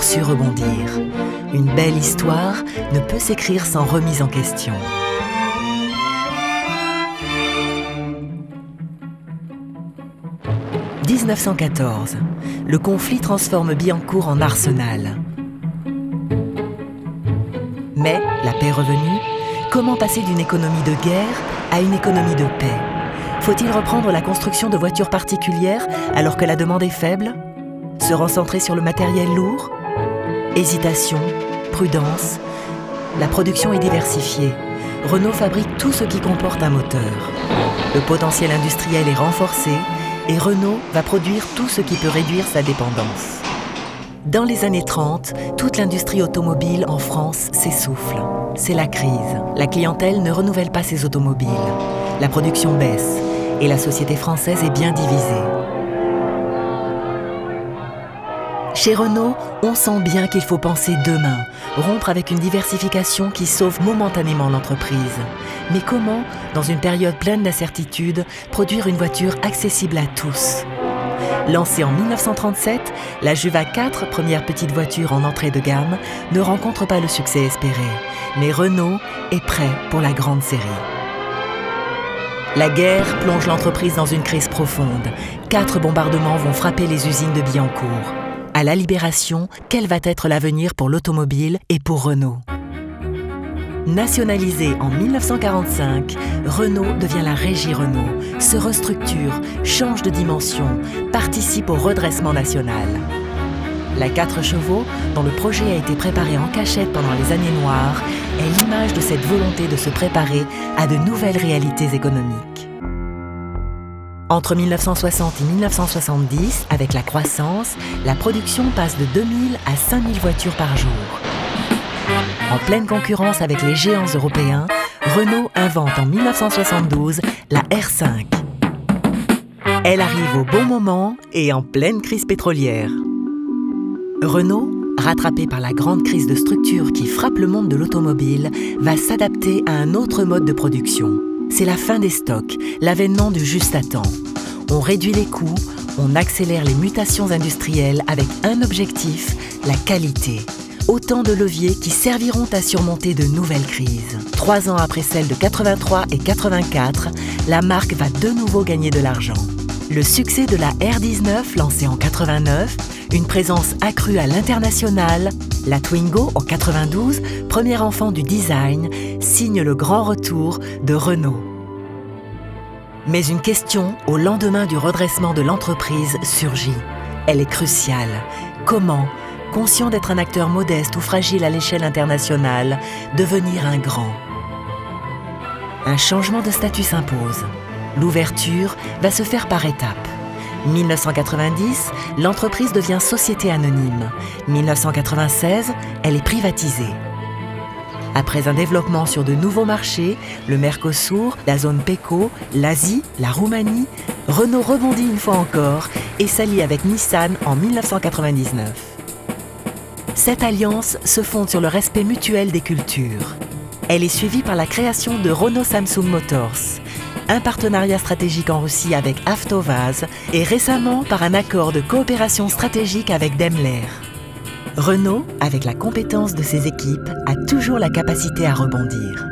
su rebondir. Une belle histoire ne peut s'écrire sans remise en question. « 1914. Le conflit transforme Billancourt en arsenal. Mais, la paix revenue, comment passer d'une économie de guerre à une économie de paix? Faut-il reprendre la construction de voitures particulières alors que la demande est faible? Se recentrer sur le matériel lourd? Hésitation, prudence. La production est diversifiée. Renault fabrique tout ce qui comporte un moteur. Le potentiel industriel est renforcé et Renault va produire tout ce qui peut réduire sa dépendance. Dans les années 30, toute l'industrie automobile en France s'essouffle. C'est la crise. La clientèle ne renouvelle pas ses automobiles. La production baisse et la société française est bien divisée. Chez Renault, on sent bien qu'il faut penser demain, rompre avec une diversification qui sauve momentanément l'entreprise. Mais comment, dans une période pleine d'incertitudes, produire une voiture accessible à tous? Lancée en 1937, la Juva 4, première petite voiture en entrée de gamme, ne rencontre pas le succès espéré. Mais Renault est prêt pour la grande série. La guerre plonge l'entreprise dans une crise profonde. 4 bombardements vont frapper les usines de Billancourt. À la Libération, quel va être l'avenir pour l'automobile et pour Renault? Nationalisée en 1945, Renault devient la Régie Renault, se restructure, change de dimension, participe au redressement national. La 4 chevaux, dont le projet a été préparé en cachette pendant les années noires, est l'image de cette volonté de se préparer à de nouvelles réalités économiques. Entre 1960 et 1970, avec la croissance, la production passe de 2000 à 5000 voitures par jour. En pleine concurrence avec les géants européens, Renault invente en 1972 la R5. Elle arrive au bon moment et en pleine crise pétrolière. Renault, rattrapé par la grande crise de structure qui frappe le monde de l'automobile, va s'adapter à un autre mode de production. C'est la fin des stocks, l'avènement du juste à temps. On réduit les coûts, on accélère les mutations industrielles avec un objectif, la qualité. Autant de leviers qui serviront à surmonter de nouvelles crises. 3 ans après celles de 83 et 84, la marque va de nouveau gagner de l'argent. Le succès de la R19, lancée en 89, une présence accrue à l'international, la Twingo en 92, premier enfant du design, signe le grand retour de Renault. Mais une question, au lendemain du redressement de l'entreprise, surgit. Elle est cruciale. Comment, conscient d'être un acteur modeste ou fragile à l'échelle internationale, devenir un grand? Un changement de statut s'impose. L'ouverture va se faire par étapes. 1990, l'entreprise devient société anonyme. 1996, elle est privatisée. Après un développement sur de nouveaux marchés, le Mercosur, la zone PECO, l'Asie, la Roumanie, Renault rebondit une fois encore et s'allie avec Nissan en 1999. Cette alliance se fonde sur le respect mutuel des cultures. Elle est suivie par la création de Renault Samsung Motors, un partenariat stratégique en Russie avec Avtovaz et récemment par un accord de coopération stratégique avec Daimler. Renault, avec la compétence de ses équipes, a toujours la capacité à rebondir.